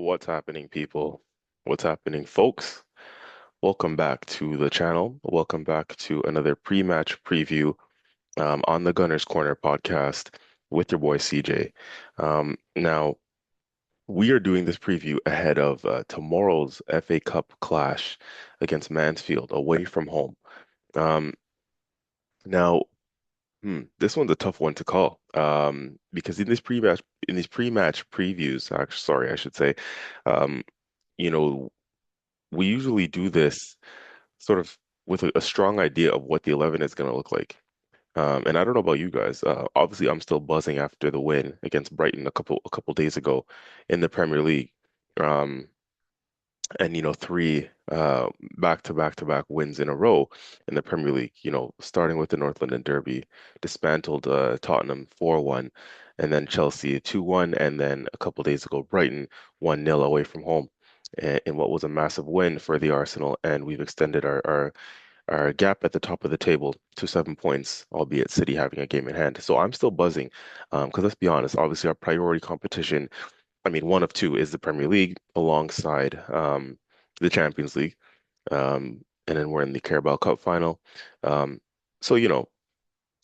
What's happening, people? What's happening, folks? Welcome back to the channel. Welcome back to another pre-match preview on the Gunners Corner podcast with your boy CJ. Now, we are doing this preview ahead of tomorrow's FA Cup clash against Mansfield away from home. Um, now, this one's a tough one to call because in these pre-match previews, actually, sorry, I should say, um, you know, we usually do this sort of with a strong idea of what the 11 is going to look like. And I don't know about you guys. Obviously, I'm still buzzing after the win against Brighton a couple days ago in the Premier League. Um, and three back-to-back-to-back wins in a row in the Premier League. Starting with the North London Derby, dismantled Tottenham 4-1, and then Chelsea 2-1, and then a couple days ago Brighton 1-0 away from home. In what was a massive win for the Arsenal, and we've extended our gap at the top of the table to 7 points, albeit City having a game in hand. So I'm still buzzing, because let's be honest, obviously our priority competition, I mean, one of two is the Premier League alongside the Champions League. And then we're in the Carabao Cup final. Um, so,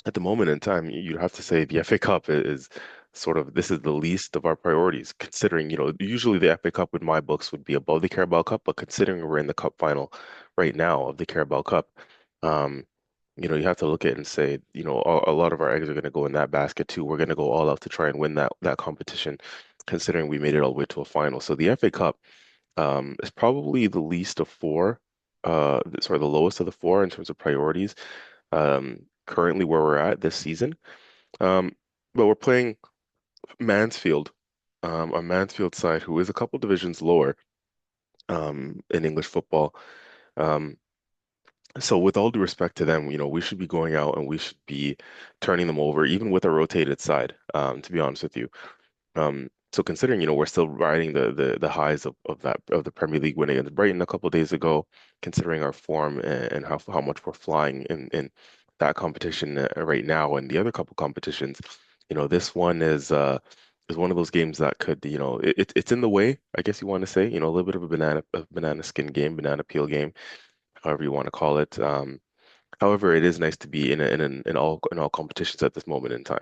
at the moment in time, you'd have to say the FA Cup is sort of this is the least of our priorities, considering, usually the FA Cup in my books would be above the Carabao Cup, but considering we're in the cup final right now of the Carabao Cup, um, you have to look at it and say, a lot of our eggs are going to go in that basket too. We're going to go all out to try and win that competition, considering we made it all the way to a final. So the FA Cup is probably the least of four, sorry, the lowest of the four in terms of priorities currently where we're at this season. Um, but we're playing Mansfield, a Mansfield side who is a couple divisions lower in English football. Um, so with all due respect to them, we should be going out and we should be turning them over, even with a rotated side, to be honest with you. So considering, we're still riding the highs of the Premier League win against Brighton a couple of days ago, considering our form and how much we're flying in that competition right now and the other couple competitions, this one is one of those games that could, it's in the way, I guess you want to say, a little bit of a banana skin game, banana peel game, however you want to call it. However, it is nice to be in all competitions at this moment in time.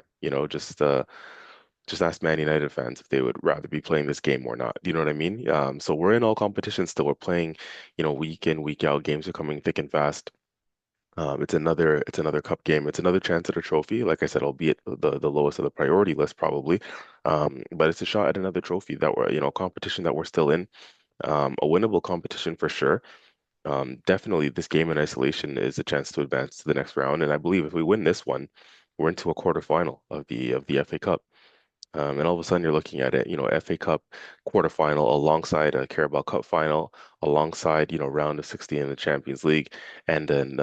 Just ask Man United fans if they would rather be playing this game or not. You know what I mean? So we're in all competitions still. We're playing, week in, week out. Games are coming thick and fast. It's another cup game. It's another chance at a trophy. Like I said, albeit the lowest of the priority list probably. But it's a shot at another trophy that we're, competition that we're still in. A winnable competition for sure. Definitely this game in isolation is a chance to advance to the next round. And I believe if we win this one, we're into a quarterfinal of the FA Cup. And all of a sudden you're looking at it, FA Cup quarterfinal alongside a Carabao Cup final, alongside, round of 16 in the Champions League, and then,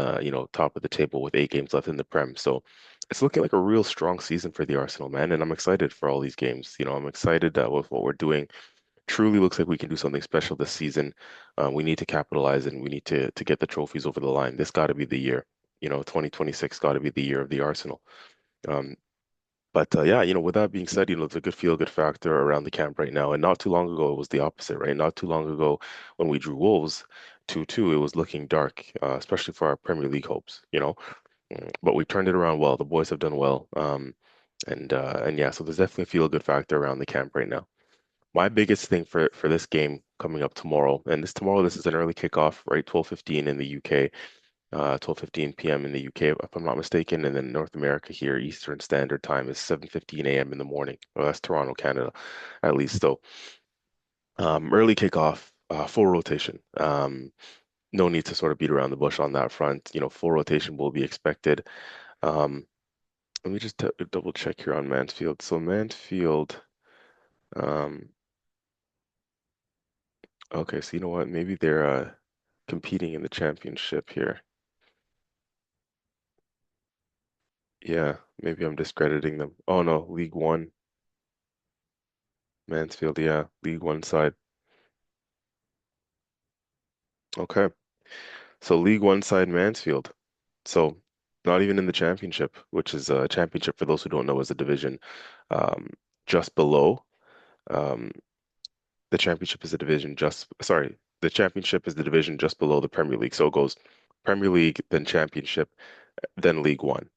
top of the table with 8 games left in the Prem. So it's looking like a real strong season for the Arsenal, man. And I'm excited for all these games. I'm excited with what we're doing. Truly looks like we can do something special this season. We need to capitalize and we need to get the trophies over the line. This got to be the year. 2026 got to be the year of the Arsenal. Um, but yeah, with that being said, it's a good feel-good factor around the camp right now. And not too long ago, it was the opposite, right? Not too long ago, when we drew Wolves 2-2, it was looking dark, especially for our Premier League hopes. But we've turned it around well. The boys have done well. And yeah, so there's definitely a feel-good factor around the camp right now. My biggest thing for this game coming up tomorrow, and this is an early kickoff, right? 12:15 in the UK. 12:15 p.m. in the UK, if I'm not mistaken, and then North America here, Eastern Standard Time is 7:15 a.m. in the morning. Well, that's Toronto, Canada, at least. So, early kickoff, full rotation. No need to sort of beat around the bush on that front. Full rotation will be expected. Um, Let me just double check here on Mansfield. So Mansfield, um, okay, so you know what? Maybe they're competing in the championship here. Yeah, maybe I'm discrediting them. Oh no, League One. Mansfield, yeah, League One side. Okay. So League One side Mansfield. So not even in the championship, which is a championship for those who don't know is a division um, just below. Um, The championship is the division just, sorry, the championship is the division just below the Premier League. So it goes Premier League, then championship, then League One.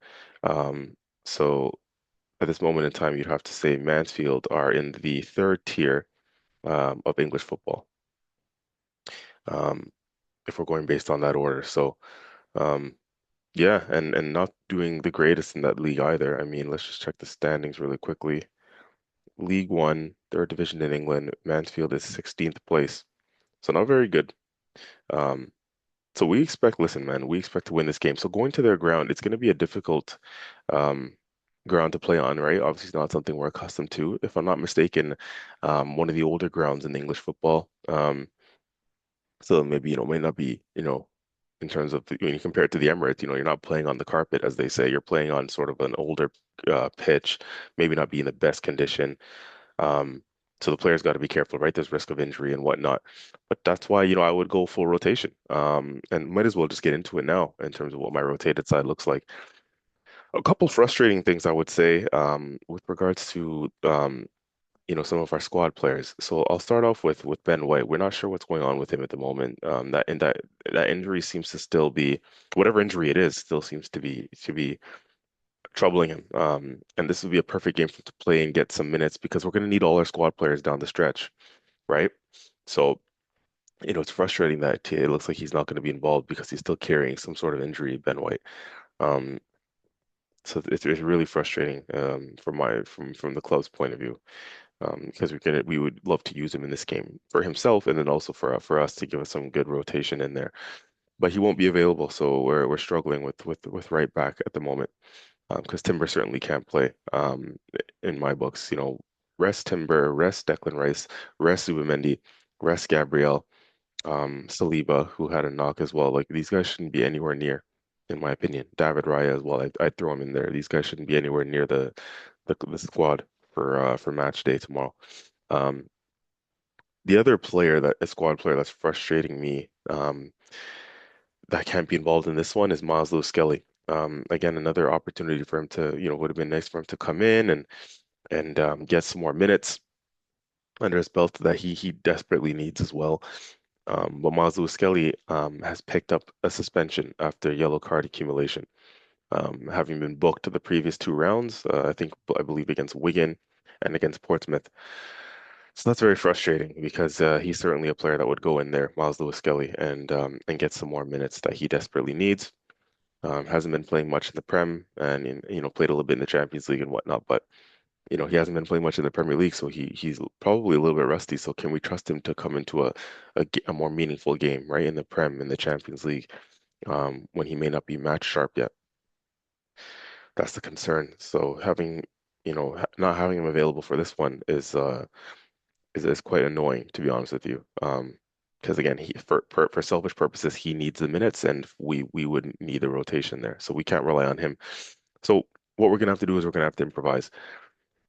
Um, so at this moment in time, you'd have to say Mansfield are in the third tier of English football, um, if we're going based on that order. So um, yeah, and not doing the greatest in that league either. I mean, let's just check the standings really quickly. League One, third division in England, Mansfield is 16th place. So not very good. Um, so we expect, listen, man, we expect to win this game. So going to their ground, it's going to be a difficult um, ground to play on, right? Obviously, it's not something we're accustomed to. If I'm not mistaken, one of the older grounds in English football. So maybe, may not be, in terms of when you compare it to the Emirates, you're not playing on the carpet, as they say. You're playing on sort of an older pitch, maybe not be in the best condition. Um, so the players got to be careful, right? There's risk of injury and whatnot. But that's why, I would go full rotation. And might as well just get into it now in terms of what my rotated side looks like. A couple frustrating things I would say with regards to some of our squad players. So I'll start off with Ben White. We're not sure what's going on with him at the moment. That injury seems to still be whatever injury it is, still seems to be troubling him. And this would be a perfect game for him to play and get some minutes because we're going to need all our squad players down the stretch, right? So, it's frustrating that it looks like he's not going to be involved because he's still carrying some sort of injury, Ben White. Um, so it's really frustrating from the club's point of view because we would love to use him in this game for himself and then also for us to give us some good rotation in there. But he won't be available, so we're struggling with right back at the moment because Timber certainly can't play in my books. Rest Timber, rest Declan Rice, rest Zubimendi, rest Gabriel, Saliba, who had a knock as well. Like these guys shouldn't be anywhere near, in my opinion. David Raya as well. I'd throw him in there. These guys shouldn't be anywhere near the squad for match day tomorrow. Um, the other player a squad player that's frustrating me that can't be involved in this one is Miles Lewis Skelly. Again, another opportunity for him to, would have been nice for him to come in and get some more minutes under his belt that he desperately needs as well. But Miles Lewis Skelly has picked up a suspension after yellow card accumulation, having been booked to the previous two rounds, I believe against Wigan and against Portsmouth. So that's very frustrating because he's certainly a player that would go in there, Miles Lewis Skelly, and get some more minutes that he desperately needs. Hasn't been playing much in the Prem and played a little bit in the Champions League and whatnot, but he hasn't been playing much in the Premier League, so he's probably a little bit rusty. So can we trust him to come into a more meaningful game, right, in the Prem in the Champions League, when he may not be match sharp yet? That's the concern. So not having him available for this one is quite annoying, to be honest with you. Because again, for selfish purposes, he needs the minutes, and we wouldn't need the rotation there, so we can't rely on him. So what we're gonna have to do is we're gonna have to improvise.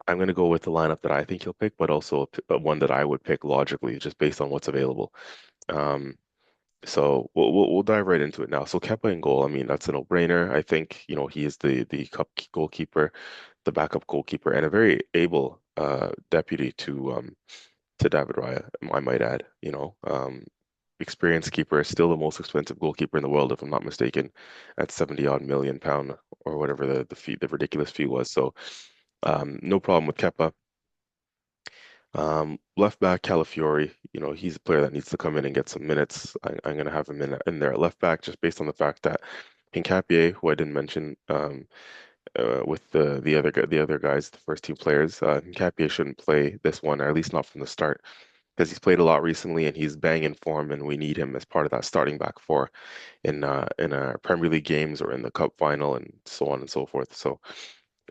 I'm gonna go with the lineup that I think he'll pick, but also one that I would pick logically, just based on what's available. Um, so we'll dive right into it now. So Kepa in goal, I mean that's a no-brainer. I think he is the cup goalkeeper, the backup goalkeeper, and a very able deputy to David Raya, I might add. Experienced keeper, still the most expensive goalkeeper in the world, if I'm not mistaken, at 70 odd million pound or whatever the ridiculous fee was. So no problem with Kepa. Left back Calafiori, he's a player that needs to come in and get some minutes. I'm going to have him in there at left back just based on the fact that Hincapié, who I didn't mention with the other guys, the first two players, Hincapié shouldn't play this one, or at least not from the start, because he's played a lot recently and he's banging form, and we need him as part of that starting back four in our Premier League games or in the Cup final and so on and so forth. So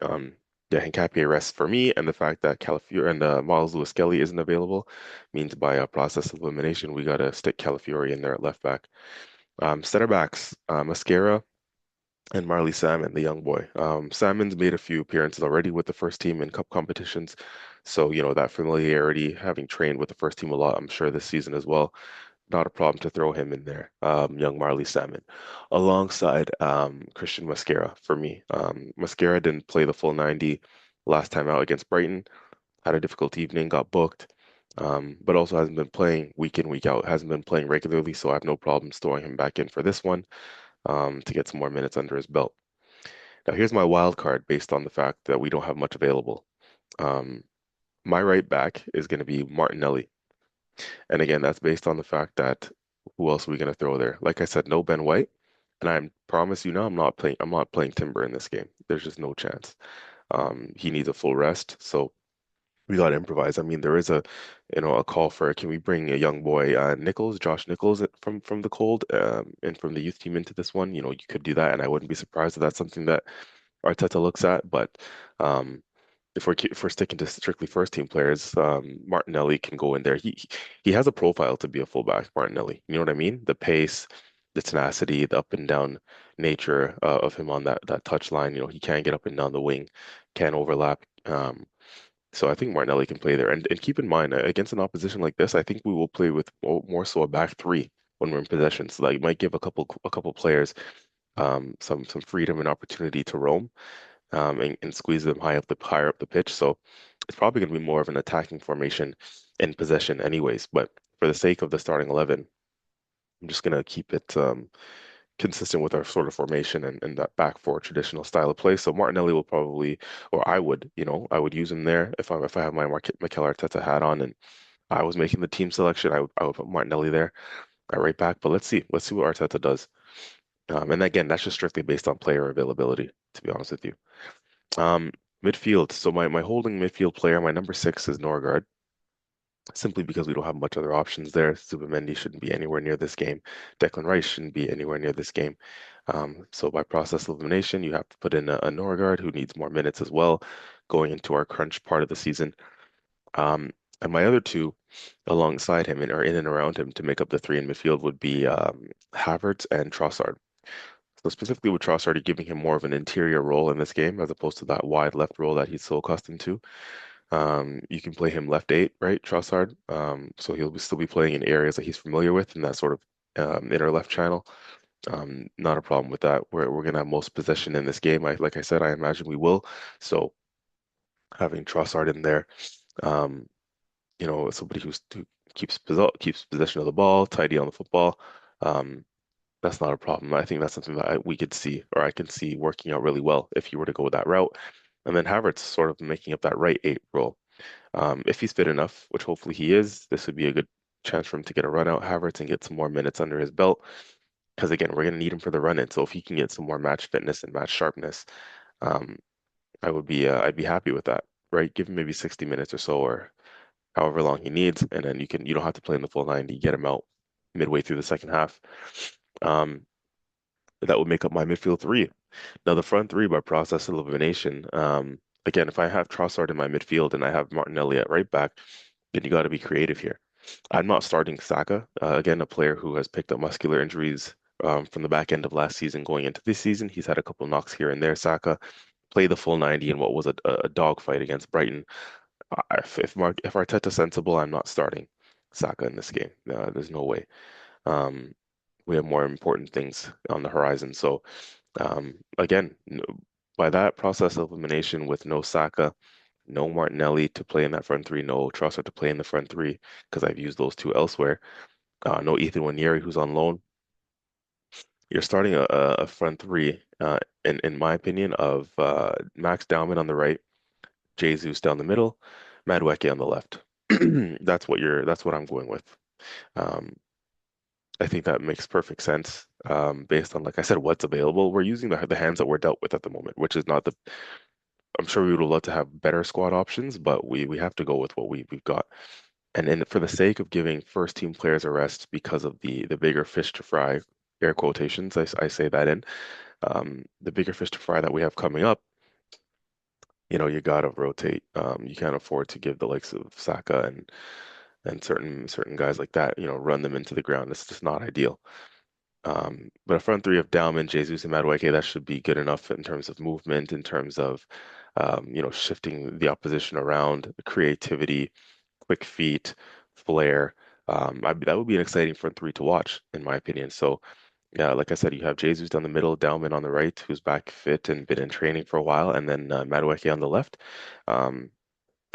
um, yeah, Hincapié rests for me, and the fact that Calafiori and Miles Lewis Skelly isn't available means by a process of elimination we gotta stick Calafiori in there at left back. Center backs, Mascara and Marley Salmon, the young boy. Salmon's made a few appearances already with the first team in cup competitions, so that familiarity, having trained with the first team a lot, I'm sure this season as well, not a problem to throw him in there, young Marley Salmon, alongside Christian Mascara for me. Mascara didn't play the full 90 last time out against Brighton, had a difficult evening, got booked. but also hasn't been playing week in, week out, hasn't been playing regularly, so I have no problem throwing him back in for this one to get some more minutes under his belt. Now, here's my wild card based on the fact that we don't have much available. Um, my right back is going to be Martinelli. And again, that's based on the fact that who else are we going to throw there? Like I said, no Ben White. And I promise you now, I'm not playing Timber in this game. There's just no chance. He needs a full rest. So we got to improvise. I mean, there is a call for can we bring a young boy, Josh Nichols from the cold, and from the youth team into this one? You could do that, and I wouldn't be surprised if that's something that Arteta looks at. But um, if we're sticking to strictly first team players, Martinelli can go in there. He has a profile to be a fullback, Martinelli. You know what I mean? The pace, the tenacity, the up and down nature of him on that touch line. He can get up and down the wing, can overlap. So I think Martinelli can play there. And keep in mind, against an opposition like this, I think we will play with more so a back three when we're in possession. So that might give a couple players some freedom and opportunity to roam and squeeze them higher up the pitch. So it's probably going to be more of an attacking formation in possession, anyways. But for the sake of the starting 11, I'm just going to keep it consistent with our sort of formation and that back four traditional style of play. So Martinelli will probably, or I would use him there if I have my Mikel Arteta hat on and I was making the team selection. I would put Martinelli there at right back. But let's see what Arteta does. And again, that's just strictly based on player availability, to be honest with you. Um, Midfield. So my holding midfield player, my number six is Norgard, simply because we don't have much other options there. Zubimendi shouldn't be anywhere near this game. Declan Rice shouldn't be anywhere near this game. So by process of elimination, you have to put in a Norgard who needs more minutes as well, going into our crunch part of the season. Um, and my other two alongside him or in and around him to make up the three in midfield would be Havertz and Trossard. So specifically with Trossard, you're giving him more of an interior role in this game as opposed to that wide left role that he's so accustomed to. You can play him left eight, right, Trossard. So still be playing in areas that he's familiar with in that sort of inner left channel. Not a problem with that. We're gonna have most possession in this game. Like I said, I imagine we will. So having Trossard in there, um, somebody who keeps possession of the ball, tidy on the football. Um, that's not a problem. I think that's something that we could see, or I can see working out really well if you were to go that route. And then Havertz sort of making up that right eight role. If he's fit enough, which hopefully he is, this would be a good chance for him to get a run out, Havertz, and get some more minutes under his belt. Because again, we're going to need him for the run in. So if he can get some more match fitness and match sharpness, um, I'd be happy with that, right? Give him maybe 60 minutes or so, or however long he needs, and then you don't have to play in the full 90. Get him out midway through the second half. Um, that would make up my midfield three. Now, the front three by process of elimination. Again, if I have Trossard in my midfield and I have Martinelli at right back, then you got to be creative here. I'm not starting Saka. Again, a player who has picked up muscular injuries from the back end of last season going into this season. He's had a couple knocks here and there. Saka played the full 90 in what was a dogfight against Brighton. If Arteta's sensible, I'm not starting Saka in this game. There's no way. Um, we have more important things on the horizon. So again, by that process of elimination with no Saka, no Martinelli to play in that front three, no Trossard to play in the front three, because I've used those two elsewhere. No Ethan Nwaneri, who's on loan. You're starting a front three, in my opinion, of Max Dowman on the right, Jesus down the middle, Madueke on the left. That's what I'm going with. Um, I think that makes perfect sense based on, like I said, what's available. We're using the hands that we're dealt with at the moment, which is not the. I'm sure we would love to have better squad options, but we have to go with what we've got. And for the sake of giving first team players a rest because of the bigger fish to fry, air quotations, I say that in the bigger fish to fry that we have coming up. You got to rotate. You can't afford to give the likes of Saka and certain guys like that, run them into the ground. It's just not ideal. But a front three of Dalman, Jesus, and Madueke, that should be good enough in terms of movement, in terms of shifting the opposition around, creativity, quick feet, flair. That would be an exciting front three to watch, in my opinion. So, yeah, like I said, you have Jesus down the middle, Dalman on the right, who's back fit and been in training for a while, and then Madueke on the left. Um,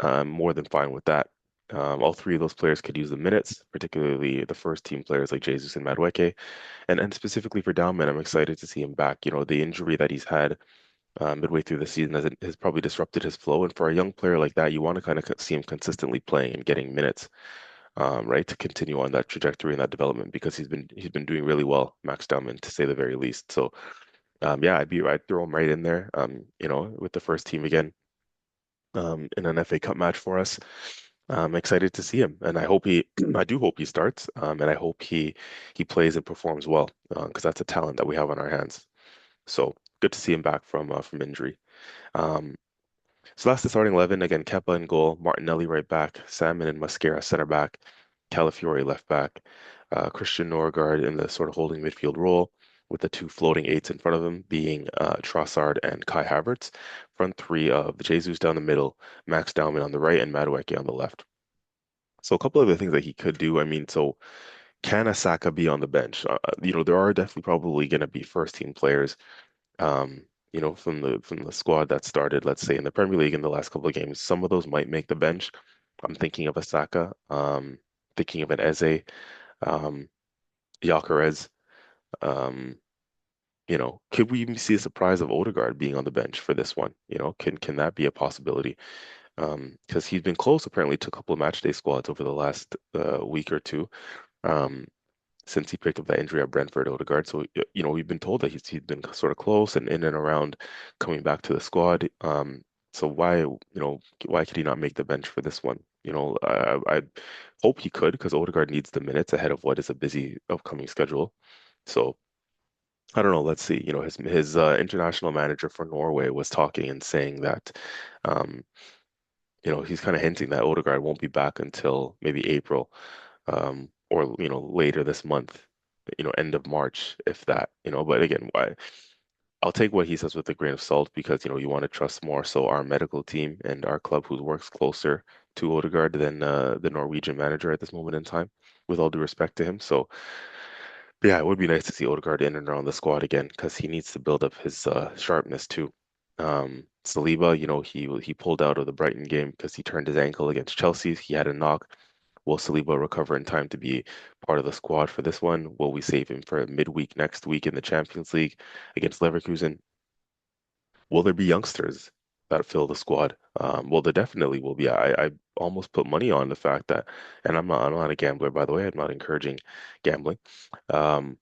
I'm more than fine with that. All three of those players could use the minutes, particularly the first team players like Jesus and Madueke. And specifically for Dalman, I'm excited to see him back. The injury that he's had midway through the season has probably disrupted his flow. And for a young player like that, you want to kind of see him consistently playing and getting minutes, right, to continue on that trajectory and that development because he's been doing really well, Max Dalman, to say the very least. So yeah, I'd throw him right in there, with the first team again, in an FA Cup match for us. I'm excited to see him, and I hope I do hope he starts, and I hope he plays and performs well, because that's a talent that we have on our hands. So good to see him back from injury. Um, so that's the starting 11. Again, Kepa in goal, Martinelli right back, Salmon and Mascara center back, Calafiore left back, Christian Norgard in the sort of holding midfield role, with the two floating eights in front of him being Trossard and Kai Havertz. Front three of Jesus down the middle, Max Dowman on the right, and Madueke on the left. So a couple of the things that he could do. I mean, so can Asaka be on the bench? There are definitely probably going to be first team players from the squad that started, let's say, in the Premier League in the last couple of games. Some of those might make the bench. I'm thinking of Asaka, thinking of an Eze, um, Gyökeres. Um, could we even see a surprise of Odegaard being on the bench for this one? Can that be a possibility? Because he's been close apparently to a couple of match day squads over the last week or two. Um, since he picked up that injury at Brentford, Odegaard. So, we've been told that he's been sort of close and in and around coming back to the squad. So why could he not make the bench for this one? I hope he could because Odegaard needs the minutes ahead of what is a busy upcoming schedule. So I don't know. Let's see. His international manager for Norway was talking and saying that, um, he's kind of hinting that Odegaard won't be back until maybe April, or later this month, end of March, if that. But again, I'll take what he says with a grain of salt because you want to trust more so our medical team and our club who works closer to Odegaard than the Norwegian manager at this moment in time, with all due respect to him. So yeah, it would be nice to see Odegaard in and around the squad again because he needs to build up his sharpness too. Saliba, he pulled out of the Brighton game because he turned his ankle against Chelsea. He had a knock. Will Saliba recover in time to be part of the squad for this one? Will we save him for midweek next week in the Champions League against Leverkusen? Will there be youngsters that fill the squad? Well, there definitely will be. I almost put money on the fact that, and I'm not a gambler, by the way. I'm not encouraging gambling. Um,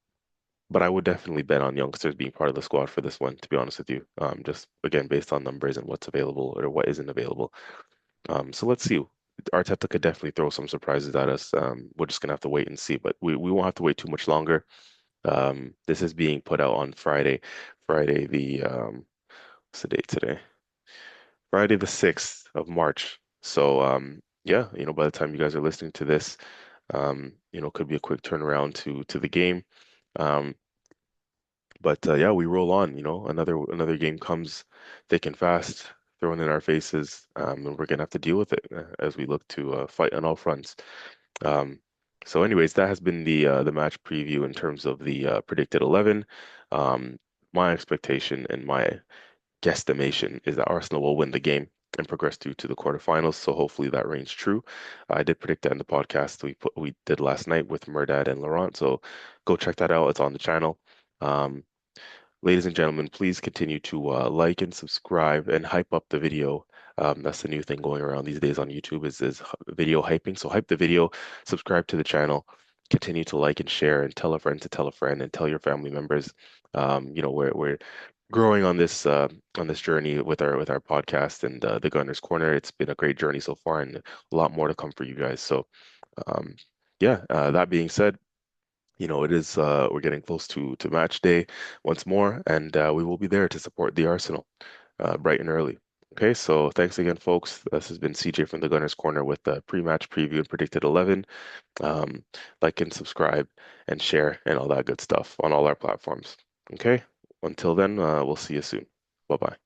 but I would definitely bet on youngsters being part of the squad for this one, to be honest with you. Just again, based on numbers and what's available or what isn't available. So let's see. Arteta could definitely throw some surprises at us. We're just gonna have to wait and see, but we won't have to wait too much longer. This is being put out on Friday. Friday the what's the date today? Friday the 6th of March. So yeah, by the time you guys are listening to this, could be a quick turnaround to the game. Um, but yeah, we roll on. Another game comes thick and fast, thrown in our faces, and we're gonna have to deal with it as we look to fight on all fronts. Um, so, anyways, that has been the match preview in terms of the predicted 11. Um, my expectation and my guesstimation is that Arsenal will win the game and progress through to the quarterfinals. So hopefully that reigns true. I did predict that in the podcast we did last night with Murdad and Laurent. So go check that out. It's on the channel. Um, Ladies and gentlemen, please continue to like and subscribe and hype up the video. That's the new thing going around these days on YouTube is video hyping. So hype the video, subscribe to the channel, continue to like and share, and tell a friend to tell a friend, and tell your family members. We're growing on this journey with our podcast and the Gunner's Corner. It's been a great journey so far, and a lot more to come for you guys. So um, yeah, that being said. It is we're getting close to match day once more, and we will be there to support the Arsenal bright and early. Okay, so thanks again, folks. This has been CJ from the Gunners Corner with the pre-match preview and predicted 11. Um, like and subscribe and share and all that good stuff on all our platforms. Okay, until then, we'll see you soon. Bye bye.